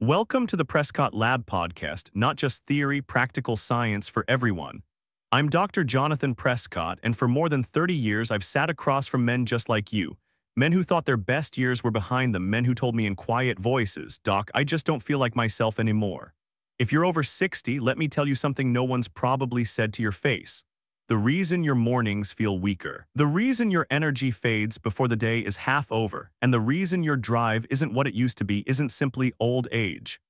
Welcome to the Prescott Lab Podcast, not just theory, practical science for everyone. I'm Dr. Jonathan Prescott, and for more than 30 years I've sat across from men just like you. Men who thought their best years were behind them, men who told me in quiet voices, "Doc, I just don't feel like myself anymore." If you're over 60, let me tell you something no one's probably said to your face. The reason your mornings feel weaker, the reason your energy fades before the day is half over, and the reason your drive isn't what it used to be isn't simply old age.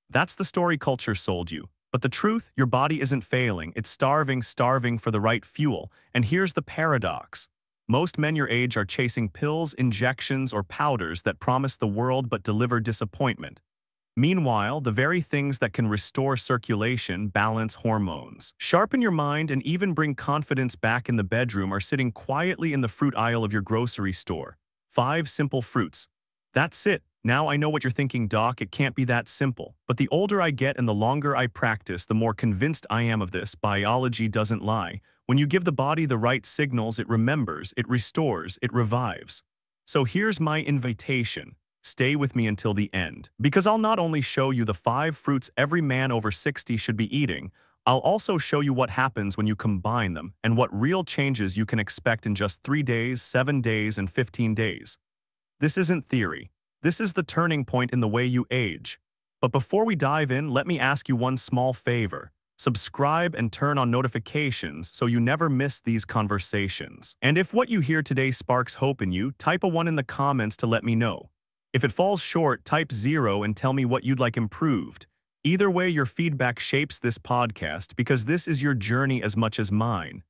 That's the story culture sold you. But the truth, your body isn't failing, it's starving for the right fuel. And here's the paradox. Most men your age are chasing pills, injections, or powders that promise the world but deliver disappointment. Meanwhile, the very things that can restore circulation, balance hormones, sharpen your mind, and even bring confidence back in the bedroom are sitting quietly in the fruit aisle of your grocery store. 5 simple fruits. That's it. Now I know what you're thinking, Doc, it can't be that simple. But the older I get and the longer I practice, the more convinced I am of this. Biology doesn't lie. When you give the body the right signals, it remembers, it restores, it revives. So here's my invitation. Stay with me until the end, because I'll not only show you the 5 fruits every man over 60 should be eating, I'll also show you what happens when you combine them and what real changes you can expect in just 3 days, 7 days, and 15 days. This isn't theory. This is the turning point in the way you age. But before we dive in, let me ask you one small favor. Subscribe and turn on notifications so you never miss these conversations. And if what you hear today sparks hope in you, type a 1 in the comments to let me know. If it falls short, type 0 and tell me what you'd like improved. Either way, your feedback shapes this podcast because this is your journey as much as mine.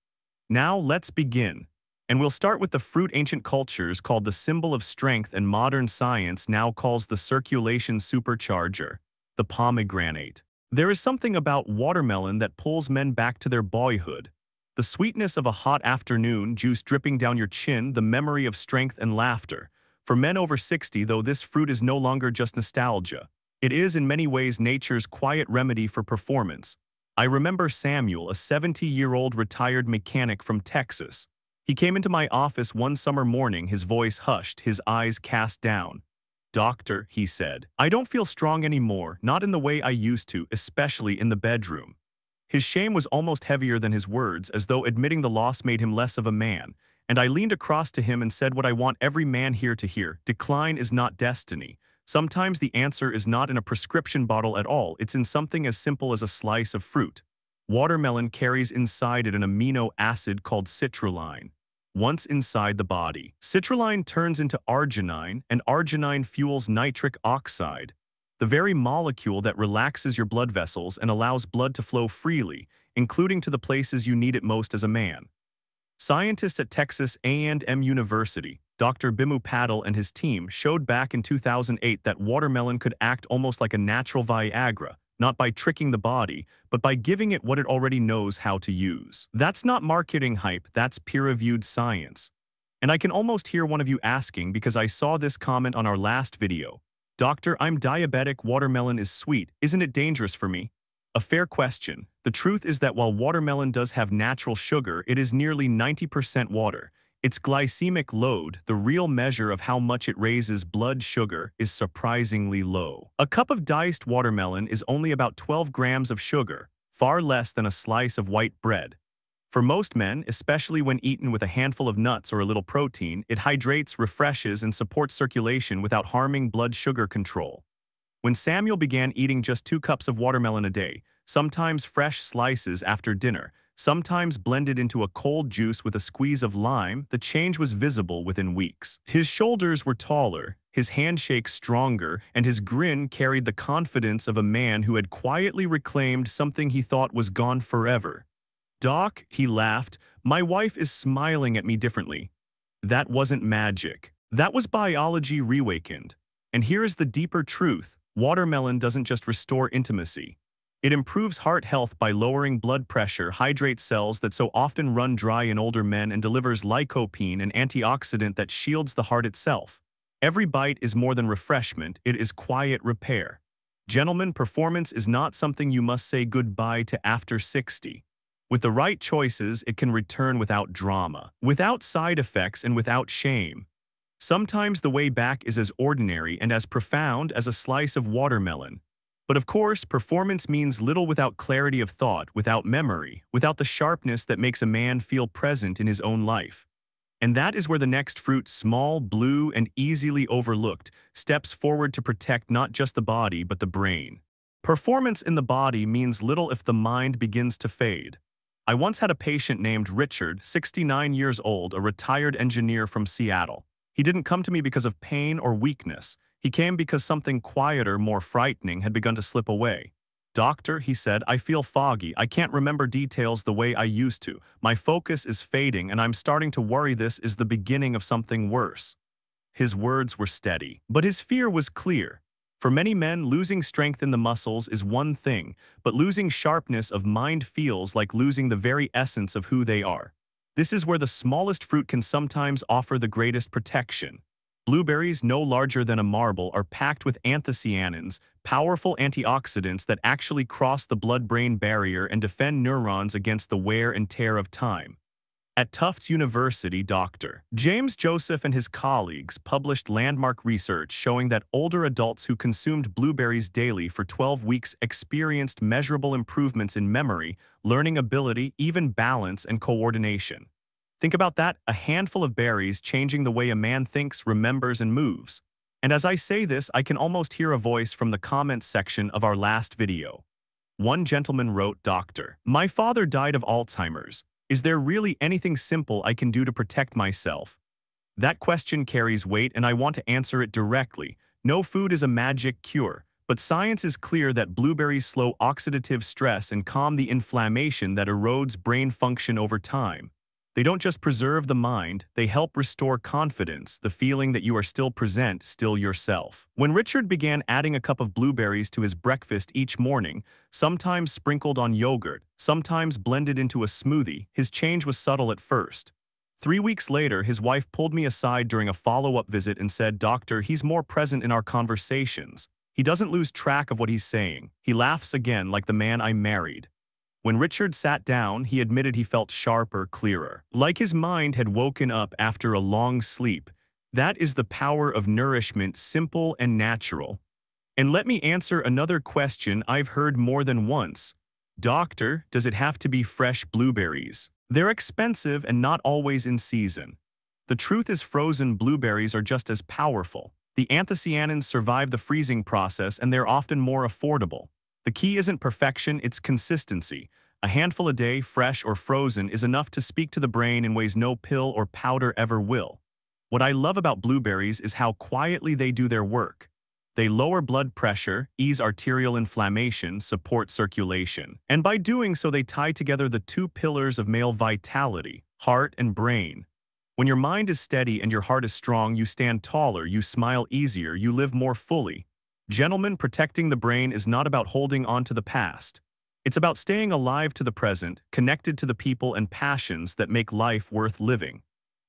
Now, let's begin. And we'll start with the fruit ancient cultures called the symbol of strength and modern science now calls the circulation supercharger, the pomegranate. There is something about watermelon that pulls men back to their boyhood. The sweetness of a hot afternoon, juice dripping down your chin, the memory of strength and laughter. For men over 60, though, this fruit is no longer just nostalgia. It is in many ways nature's quiet remedy for performance. I remember Samuel, a 70-year-old retired mechanic from Texas. He came into my office one summer morning, his voice hushed, his eyes cast down. "Doctor," he said, "I don't feel strong anymore, not in the way I used to, especially in the bedroom." His shame was almost heavier than his words, as though admitting the loss made him less of a man. And I leaned across to him and said what I want every man here to hear. Decline is not destiny. Sometimes the answer is not in a prescription bottle at all. It's in something as simple as a slice of fruit. Watermelon carries inside it an amino acid called citrulline. Once inside the body, citrulline turns into arginine, and arginine fuels nitric oxide, the very molecule that relaxes your blood vessels and allows blood to flow freely, including to the places you need it most as a man. Scientists at Texas A&M University, Dr. Bimu Patel and his team showed back in 2008 that watermelon could act almost like a natural Viagra, not by tricking the body, but by giving it what it already knows how to use. That's not marketing hype, that's peer-reviewed science. And I can almost hear one of you asking because I saw this comment on our last video. "Doctor, I'm diabetic, watermelon is sweet, isn't it dangerous for me?" A fair question. The truth is that while watermelon does have natural sugar, it is nearly 90% water. Its glycemic load, the real measure of how much it raises blood sugar, is surprisingly low. A cup of diced watermelon is only about 12 grams of sugar, far less than a slice of white bread. For most men, especially when eaten with a handful of nuts or a little protein, it hydrates, refreshes, and supports circulation without harming blood sugar control. When Samuel began eating just 2 cups of watermelon a day, sometimes fresh slices after dinner, sometimes blended into a cold juice with a squeeze of lime, the change was visible within weeks. His shoulders were taller, his handshake stronger, and his grin carried the confidence of a man who had quietly reclaimed something he thought was gone forever. "Doc," he laughed, "my wife is smiling at me differently." That wasn't magic. That was biology reawakened. And here is the deeper truth. Watermelon doesn't just restore intimacy. It improves heart health by lowering blood pressure, hydrates cells that so often run dry in older men, and delivers lycopene, an antioxidant that shields the heart itself. Every bite is more than refreshment, it is quiet repair. Gentlemen, performance is not something you must say goodbye to after 60. With the right choices, it can return without drama, without side effects, and without shame. Sometimes the way back is as ordinary and as profound as a slice of watermelon. But of course, performance means little without clarity of thought, without memory, without the sharpness that makes a man feel present in his own life. And that is where the next fruit, small, blue, and easily overlooked, steps forward to protect not just the body but the brain. Performance in the body means little if the mind begins to fade. I once had a patient named Richard, 69 years old, a retired engineer from Seattle. He didn't come to me because of pain or weakness. He came because something quieter, more frightening, had begun to slip away. "Doctor," he said, "I feel foggy. I can't remember details the way I used to. My focus is fading, and I'm starting to worry this is the beginning of something worse." His words were steady, but his fear was clear. For many men, losing strength in the muscles is one thing, but losing sharpness of mind feels like losing the very essence of who they are. This is where the smallest fruit can sometimes offer the greatest protection. Blueberries, no larger than a marble, are packed with anthocyanins, powerful antioxidants that actually cross the blood-brain barrier and defend neurons against the wear and tear of time. At Tufts University, Dr. James Joseph and his colleagues published landmark research showing that older adults who consumed blueberries daily for 12 weeks experienced measurable improvements in memory, learning ability, even balance and coordination. Think about that, a handful of berries changing the way a man thinks, remembers, and moves. And as I say this, I can almost hear a voice from the comments section of our last video. One gentleman wrote, "Doctor, my father died of Alzheimer's. Is there really anything simple I can do to protect myself?" That question carries weight, and I want to answer it directly. No food is a magic cure, but science is clear that blueberries slow oxidative stress and calm the inflammation that erodes brain function over time. They don't just preserve the mind, they help restore confidence, the feeling that you are still present, still yourself. When Richard began adding a cup of blueberries to his breakfast each morning, sometimes sprinkled on yogurt, sometimes blended into a smoothie, his change was subtle at first. 3 weeks later, his wife pulled me aside during a follow-up visit and said, "Doctor, he's more present in our conversations. He doesn't lose track of what he's saying. He laughs again like the man I married." When Richard sat down, he admitted he felt sharper, clearer, like his mind had woken up after a long sleep. That is the power of nourishment, simple and natural. And let me answer another question I've heard more than once. "Doctor, does it have to be fresh blueberries? They're expensive and not always in season." The truth is, frozen blueberries are just as powerful. The anthocyanins survive the freezing process, and they're often more affordable. The key isn't perfection, it's consistency. A handful a day, fresh or frozen, is enough to speak to the brain in ways no pill or powder ever will. What I love about blueberries is how quietly they do their work. They lower blood pressure, ease arterial inflammation, support circulation. And by doing so, they tie together the two pillars of male vitality, heart and brain. When your mind is steady and your heart is strong, you stand taller, you smile easier, you live more fully. Gentlemen, protecting the brain is not about holding on to the past. It's about staying alive to the present, connected to the people and passions that make life worth living.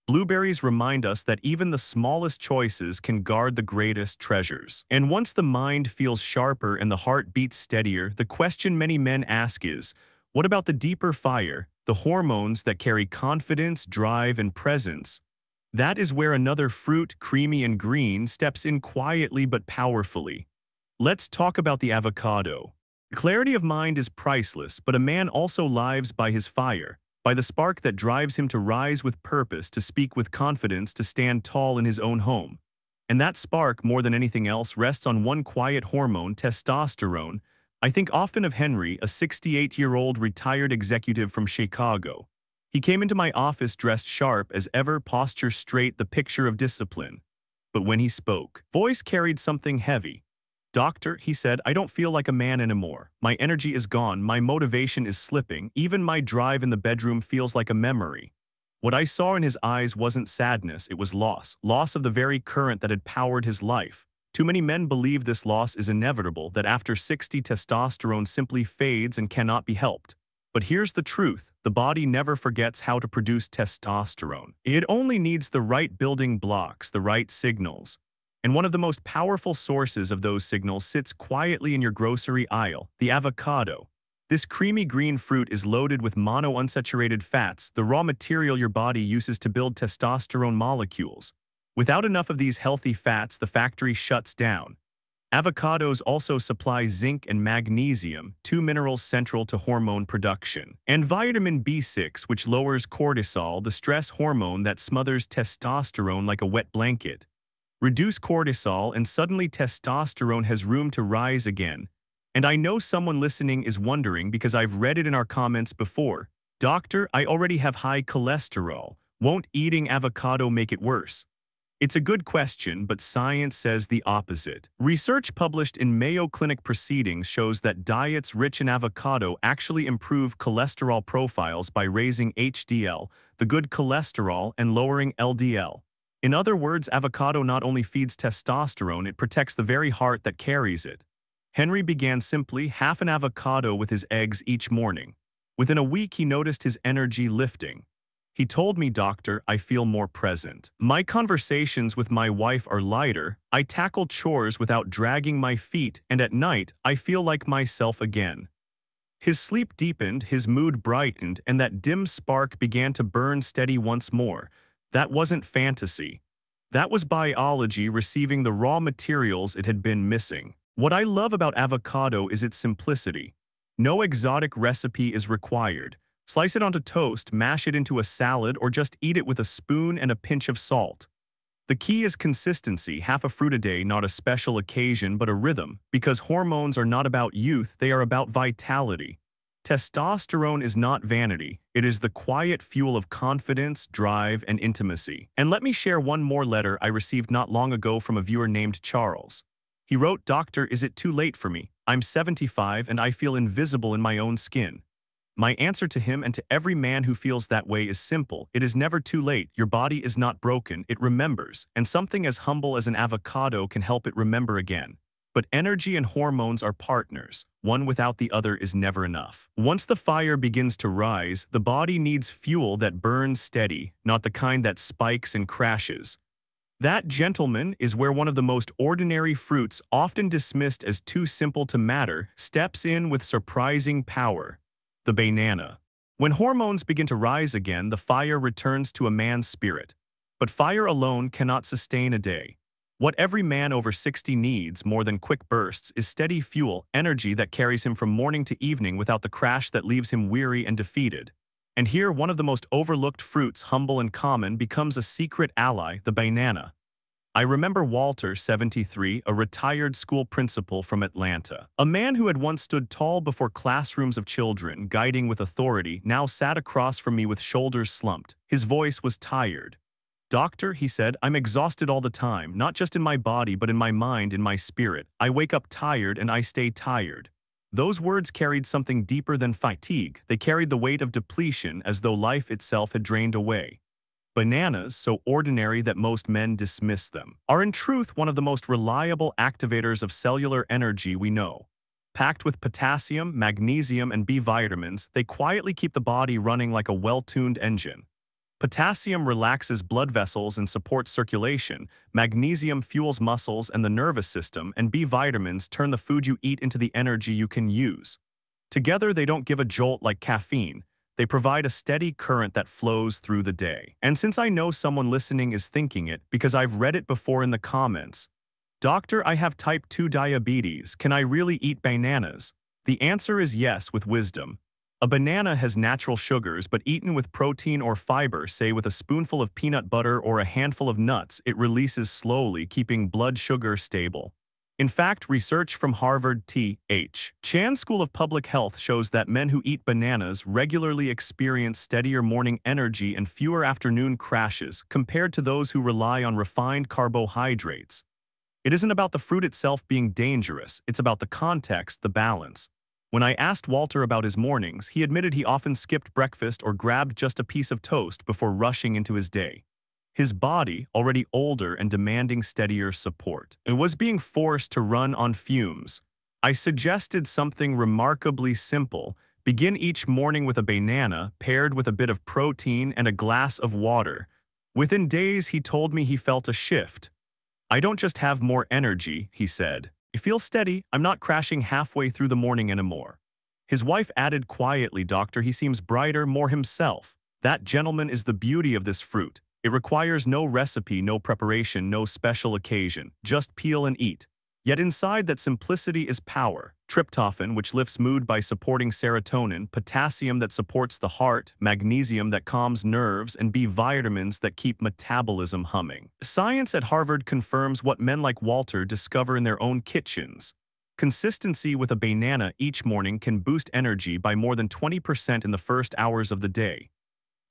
Blueberries remind us that even the smallest choices can guard the greatest treasures. And once the mind feels sharper and the heart beats steadier, the question many men ask is, what about the deeper fire, the hormones that carry confidence, drive, and presence? That is where another fruit, creamy and green, steps in quietly but powerfully. Let's talk about the avocado. Clarity of mind is priceless, but a man also lives by his fire, by the spark that drives him to rise with purpose, to speak with confidence, to stand tall in his own home. And that spark, more than anything else, rests on one quiet hormone, testosterone. I think often of Henry, a 68-year-old retired executive from Chicago. He came into my office dressed sharp as ever, posture straight, the picture of discipline. But when he spoke, voice carried something heavy. "Doctor," he said, "I don't feel like a man anymore. My energy is gone, my motivation is slipping, even my drive in the bedroom feels like a memory." What I saw in his eyes wasn't sadness, it was loss. Loss of the very current that had powered his life. Too many men believe this loss is inevitable, that after 60 testosterone simply fades and cannot be helped. But here's the truth, the body never forgets how to produce testosterone. It only needs the right building blocks, the right signals. And one of the most powerful sources of those signals sits quietly in your grocery aisle, the avocado. This creamy green fruit is loaded with monounsaturated fats, the raw material your body uses to build testosterone molecules. Without enough of these healthy fats, the factory shuts down. Avocados also supply zinc and magnesium, two minerals central to hormone production, and vitamin B6, which lowers cortisol, the stress hormone that smothers testosterone like a wet blanket. Reduce cortisol and suddenly testosterone has room to rise again. And I know someone listening is wondering because I've read it in our comments before. Doctor, I already have high cholesterol. Won't eating avocado make it worse? It's a good question, but science says the opposite. Research published in Mayo Clinic proceedings shows that diets rich in avocado actually improve cholesterol profiles by raising HDL, the good cholesterol, and lowering LDL. In other words, avocado not only feeds testosterone, it protects the very heart that carries it. Henry began simply half an avocado with his eggs each morning. Within a week, he noticed his energy lifting. He told me, Doctor, I feel more present. My conversations with my wife are lighter, I tackle chores without dragging my feet, and at night, I feel like myself again. His sleep deepened, his mood brightened, and that dim spark began to burn steady once more. That wasn't fantasy. That was biology receiving the raw materials it had been missing. What I love about avocado is its simplicity. No exotic recipe is required. Slice it onto toast, mash it into a salad, or just eat it with a spoon and a pinch of salt. The key is consistency, half a fruit a day, not a special occasion but a rhythm, because hormones are not about youth, they are about vitality. Testosterone is not vanity, it is the quiet fuel of confidence, drive, and intimacy. And let me share one more letter I received not long ago from a viewer named Charles. He wrote, Doctor, is it too late for me? I'm 75 and I feel invisible in my own skin. My answer to him and to every man who feels that way is simple. It is never too late. Your body is not broken. It remembers. And something as humble as an avocado can help it remember again. But energy and hormones are partners. One without the other is never enough. Once the fire begins to rise, the body needs fuel that burns steady, not the kind that spikes and crashes. That, gentlemen, is where one of the most ordinary fruits, often dismissed as too simple to matter, steps in with surprising power. The banana. When hormones begin to rise again, the fire returns to a man's spirit. But fire alone cannot sustain a day. What every man over 60 needs, more than quick bursts, is steady fuel, energy that carries him from morning to evening without the crash that leaves him weary and defeated. And here, one of the most overlooked fruits, humble and common, becomes a secret ally, the banana. I remember Walter, 73, a retired school principal from Atlanta. A man who had once stood tall before classrooms of children, guiding with authority, now sat across from me with shoulders slumped. His voice was tired. Doctor, he said, I'm exhausted all the time, not just in my body but in my mind, in my spirit. I wake up tired and I stay tired. Those words carried something deeper than fatigue. They carried the weight of depletion, as though life itself had drained away. Bananas, so ordinary that most men dismiss them, are in truth one of the most reliable activators of cellular energy we know. Packed with potassium, magnesium, and B vitamins, they quietly keep the body running like a well-tuned engine. Potassium relaxes blood vessels and supports circulation, magnesium fuels muscles and the nervous system, and B vitamins turn the food you eat into the energy you can use. Together, they don't give a jolt like caffeine. They provide a steady current that flows through the day. And since I know someone listening is thinking it, because I've read it before in the comments, Doctor, I have type 2 diabetes, can I really eat bananas? The answer is yes, with wisdom. A banana has natural sugars, but eaten with protein or fiber, say with a spoonful of peanut butter or a handful of nuts, it releases slowly, keeping blood sugar stable. In fact, research from Harvard T.H. Chan School of Public Health shows that men who eat bananas regularly experience steadier morning energy and fewer afternoon crashes compared to those who rely on refined carbohydrates. It isn't about the fruit itself being dangerous, it's about the context, the balance. When I asked Walter about his mornings, he admitted he often skipped breakfast or grabbed just a piece of toast before rushing into his day. His body, already older and demanding steadier support, it was being forced to run on fumes. I suggested something remarkably simple. Begin each morning with a banana, paired with a bit of protein and a glass of water. Within days, he told me he felt a shift. I don't just have more energy, he said. I feel steady. I'm not crashing halfway through the morning anymore. His wife added quietly, Doctor, he seems brighter, more himself. That, gentleman, is the beauty of this fruit. It requires no recipe, no preparation, no special occasion. Just peel and eat. Yet inside that simplicity is power. Tryptophan, which lifts mood by supporting serotonin, potassium that supports the heart, magnesium that calms nerves, and B vitamins that keep metabolism humming. Science at Harvard confirms what men like Walter discover in their own kitchens. Consistency with a banana each morning can boost energy by more than 20% in the first hours of the day.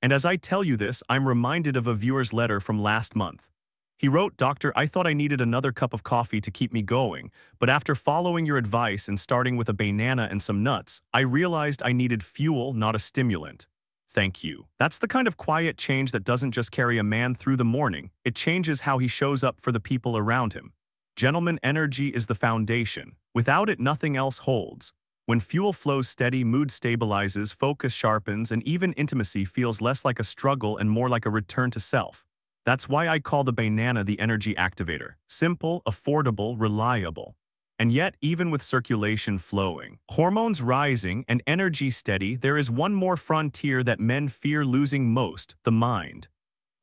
And as I tell you this, I'm reminded of a viewer's letter from last month. He wrote, "Doctor, I thought I needed another cup of coffee to keep me going, but after following your advice and starting with a banana and some nuts, I realized I needed fuel, not a stimulant. Thank you." That's the kind of quiet change that doesn't just carry a man through the morning, it changes how he shows up for the people around him. Gentlemen, energy is the foundation. Without it, nothing else holds. When fuel flows steady, mood stabilizes, focus sharpens, and even intimacy feels less like a struggle and more like a return to self. That's why I call the banana the energy activator. Simple, affordable, reliable. And yet, even with circulation flowing, hormones rising, and energy steady, there is one more frontier that men fear losing most: the mind.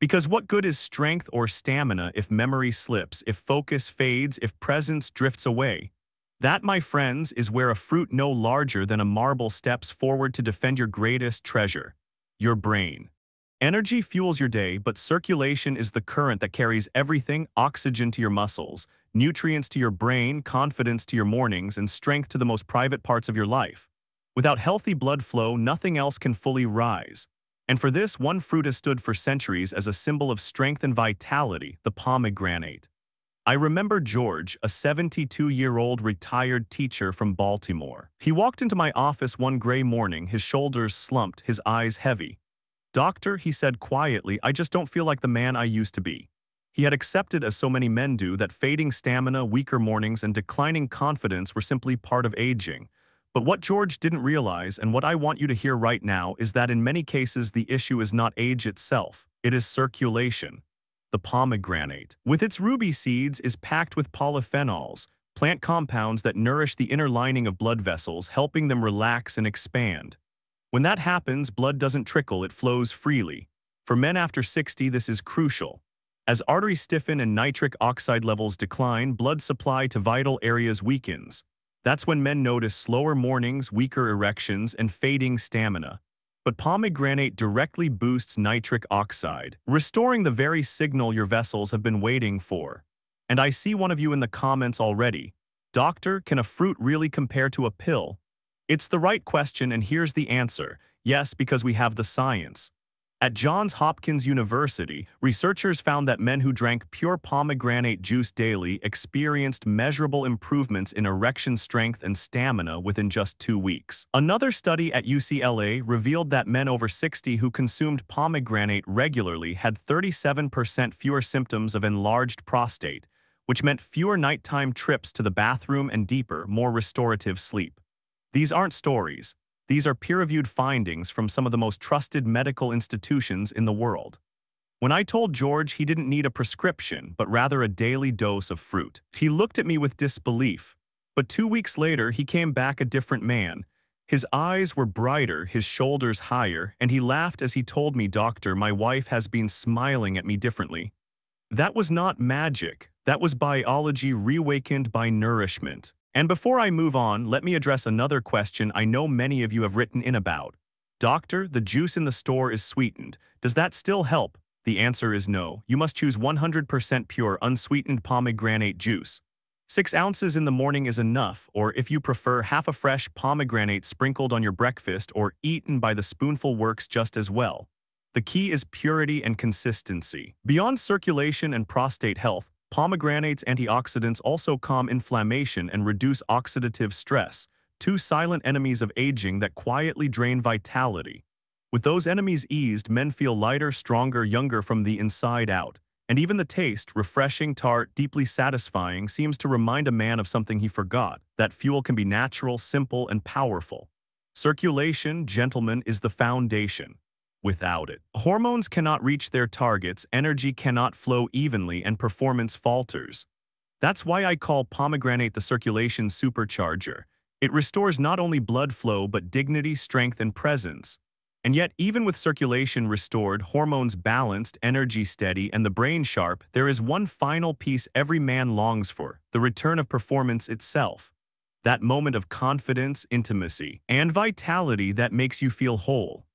Because what good is strength or stamina if memory slips, if focus fades, if presence drifts away? That, my friends, is where a fruit no larger than a marble steps forward to defend your greatest treasure: your brain. Energy fuels your day, but circulation is the current that carries everything: oxygen to your muscles, nutrients to your brain, confidence to your mornings, and strength to the most private parts of your life. Without healthy blood flow, nothing else can fully rise. And for this, one fruit has stood for centuries as a symbol of strength and vitality: the pomegranate. I remember George, a 72-year-old retired teacher from Baltimore. He walked into my office one gray morning, his shoulders slumped, his eyes heavy. "Doctor," he said quietly, "I just don't feel like the man I used to be." He had accepted, as so many men do, that fading stamina, weaker mornings, and declining confidence were simply part of aging. But what George didn't realize, and what I want you to hear right now, is that in many cases the issue is not age itself, it is circulation. The pomegranate, with its ruby seeds, is packed with polyphenols, plant compounds that nourish the inner lining of blood vessels, helping them relax and expand. When that happens, blood doesn't trickle, it flows freely. For men after 60, this is crucial. As arteries stiffen and nitric oxide levels decline, blood supply to vital areas weakens. That's when men notice slower mornings, weaker erections, and fading stamina. But pomegranate directly boosts nitric oxide, restoring the very signal your vessels have been waiting for. And I see one of you in the comments already. "Doctor, can a fruit really compare to a pill?" It's the right question, and here's the answer: yes, because we have the science. At Johns Hopkins University, researchers found that men who drank pure pomegranate juice daily experienced measurable improvements in erection strength and stamina within just 2 weeks. Another study at UCLA revealed that men over 60 who consumed pomegranate regularly had 37% fewer symptoms of enlarged prostate, which meant fewer nighttime trips to the bathroom and deeper, more restorative sleep. These aren't stories. These are peer-reviewed findings from some of the most trusted medical institutions in the world. When I told George he didn't need a prescription, but rather a daily dose of fruit, he looked at me with disbelief. But 2 weeks later, he came back a different man. His eyes were brighter, his shoulders higher, and he laughed as he told me, "Doctor, my wife has been smiling at me differently." That was not magic. That was biology reawakened by nourishment. And before I move on, let me address another question I know many of you have written in about. "Doctor, the juice in the store is sweetened. Does that still help?" The answer is no. You must choose 100% pure, unsweetened pomegranate juice. 6 ounces in the morning is enough, or if you prefer, half a fresh pomegranate sprinkled on your breakfast or eaten by the spoonful works just as well. The key is purity and consistency. Beyond circulation and prostate health, pomegranate's antioxidants also calm inflammation and reduce oxidative stress, 2 silent enemies of aging that quietly drain vitality. With those enemies eased, men feel lighter, stronger, younger from the inside out. And even the taste, refreshing, tart, deeply satisfying, seems to remind a man of something he forgot: that fuel can be natural, simple, and powerful. Circulation, gentlemen, is the foundation. Without it, hormones cannot reach their targets, energy cannot flow evenly, and performance falters. That's why I call pomegranate the circulation supercharger. It restores not only blood flow but dignity, strength, and presence. And yet, even with circulation restored, hormones balanced, energy steady, and the brain sharp, there is one final piece every man longs for: the return of performance itself. That moment of confidence, intimacy, and vitality that makes you feel whole.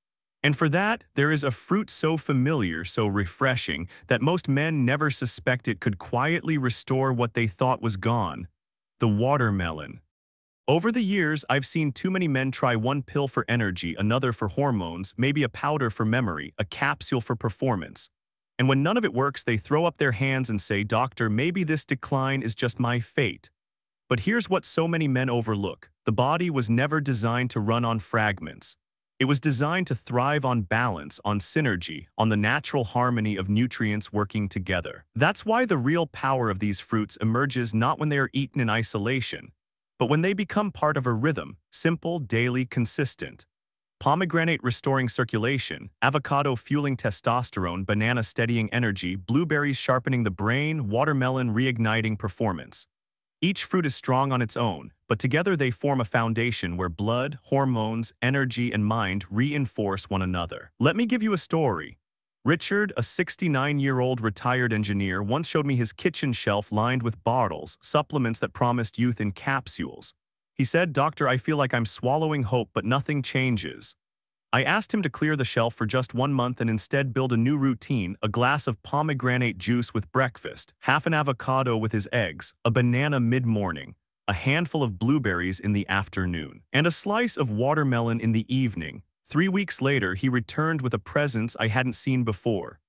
And for that, there is a fruit so familiar, so refreshing, that most men never suspect it could quietly restore what they thought was gone: the watermelon. Over the years, I've seen too many men try one pill for energy, another for hormones, maybe a powder for memory, a capsule for performance. And when none of it works, they throw up their hands and say, "Doctor, maybe this decline is just my fate." But here's what so many men overlook: the body was never designed to run on fragments. It was designed to thrive on balance, on synergy, on the natural harmony of nutrients working together. That's why the real power of these fruits emerges not when they are eaten in isolation, but when they become part of a rhythm: simple, daily, consistent. Pomegranate restoring circulation, avocado fueling testosterone, banana steadying energy, blueberries sharpening the brain, watermelon reigniting performance. Each fruit is strong on its own, but together they form a foundation where blood, hormones, energy, and mind reinforce one another. Let me give you a story. Richard, a 69-year-old retired engineer, once showed me his kitchen shelf lined with bottles, supplements that promised youth in capsules. He said, "Doctor, I feel like I'm swallowing hope, but nothing changes." I asked him to clear the shelf for just 1 month and instead build a new routine: a glass of pomegranate juice with breakfast, half an avocado with his eggs, a banana mid-morning, a handful of blueberries in the afternoon, and a slice of watermelon in the evening. 3 weeks later, he returned with a presence I hadn't seen before.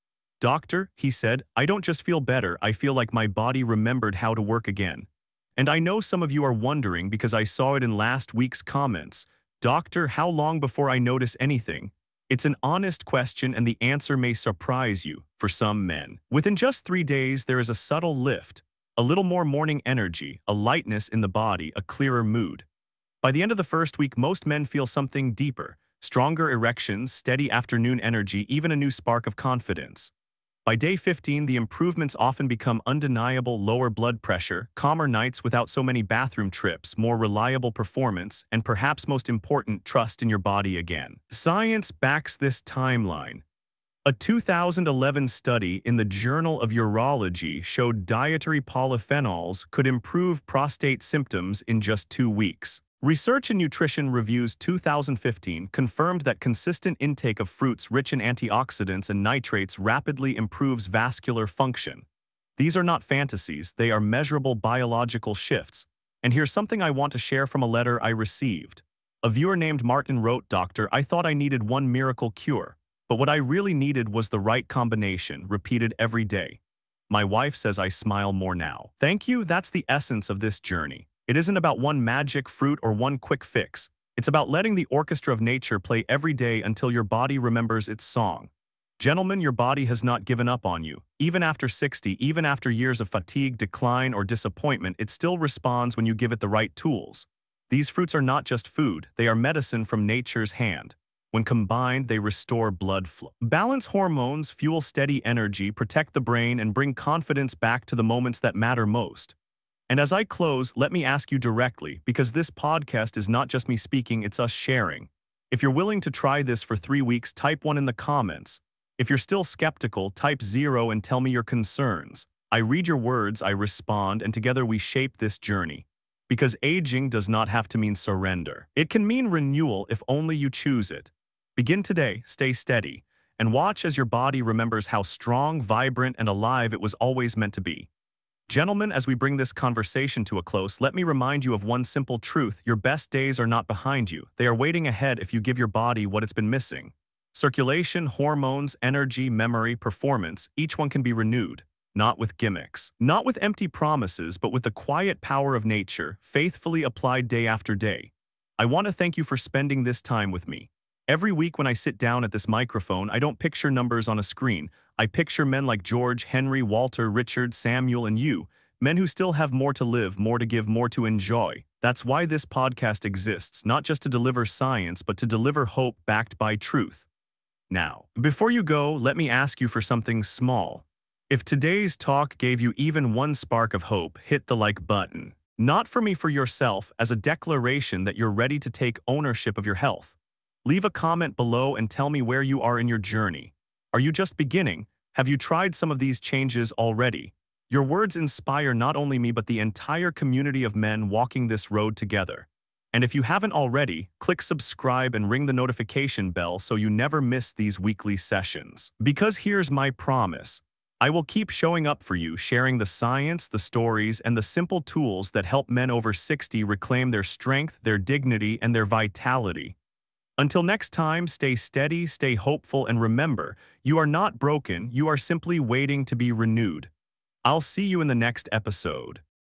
"Doctor," he said, "I don't just feel better, I feel like my body remembered how to work again." And I know some of you are wondering, because I saw it in last week's comments: "Doctor, how long before I notice anything?" It's an honest question, and the answer may surprise you. For some men, within just 3 days, there is a subtle lift, a little more morning energy, a lightness in the body, a clearer mood. By the end of the first week, most men feel something deeper: stronger erections, steady afternoon energy, even a new spark of confidence. By day 15, the improvements often become undeniable: lower blood pressure, calmer nights without so many bathroom trips, more reliable performance, and perhaps most important, trust in your body again. Science backs this timeline. A 2011 study in the Journal of Urology showed dietary polyphenols could improve prostate symptoms in just 2 weeks. Research in Nutrition Reviews 2015 confirmed that consistent intake of fruits rich in antioxidants and nitrates rapidly improves vascular function. These are not fantasies, they are measurable biological shifts. And here's something I want to share from a letter I received. A viewer named Martin wrote, "Doctor, I thought I needed one miracle cure, but what I really needed was the right combination, repeated every day. My wife says I smile more now." Thank you. That's the essence of this journey. It isn't about one magic fruit or one quick fix. It's about letting the orchestra of nature play every day until your body remembers its song. Gentlemen, your body has not given up on you. Even after 60, even after years of fatigue, decline, or disappointment, it still responds when you give it the right tools. These fruits are not just food, they are medicine from nature's hand. When combined, they restore blood flow, balance hormones, fuel steady energy, protect the brain, and bring confidence back to the moments that matter most. And as I close, let me ask you directly, because this podcast is not just me speaking, it's us sharing. If you're willing to try this for 3 weeks, type 1 in the comments. If you're still skeptical, type 0 and tell me your concerns. I read your words, I respond, and together we shape this journey. Because aging does not have to mean surrender. It can mean renewal if only you choose it. Begin today, stay steady, and watch as your body remembers how strong, vibrant, and alive it was always meant to be. Gentlemen, as we bring this conversation to a close, let me remind you of one simple truth: your best days are not behind you. They are waiting ahead if you give your body what it's been missing. Circulation, hormones, energy, memory, performance, each one can be renewed. Not with gimmicks, not with empty promises, but with the quiet power of nature, faithfully applied day after day. I want to thank you for spending this time with me. Every week when I sit down at this microphone, I don't picture numbers on a screen. I picture men like George, Henry, Walter, Richard, Samuel, and you, men who still have more to live, more to give, more to enjoy. That's why this podcast exists, not just to deliver science, but to deliver hope backed by truth. Now, before you go, let me ask you for something small. If today's talk gave you even one spark of hope, hit the like button. Not for me, for yourself, as a declaration that you're ready to take ownership of your health. Leave a comment below and tell me where you are in your journey. Are you just beginning? Have you tried some of these changes already? Your words inspire not only me but the entire community of men walking this road together. And if you haven't already, click subscribe and ring the notification bell so you never miss these weekly sessions. Because here's my promise. I will keep showing up for you, sharing the science, the stories, and the simple tools that help men over 60 reclaim their strength, their dignity, and their vitality. Until next time, stay steady, stay hopeful, and remember, you are not broken, you are simply waiting to be renewed. I'll see you in the next episode.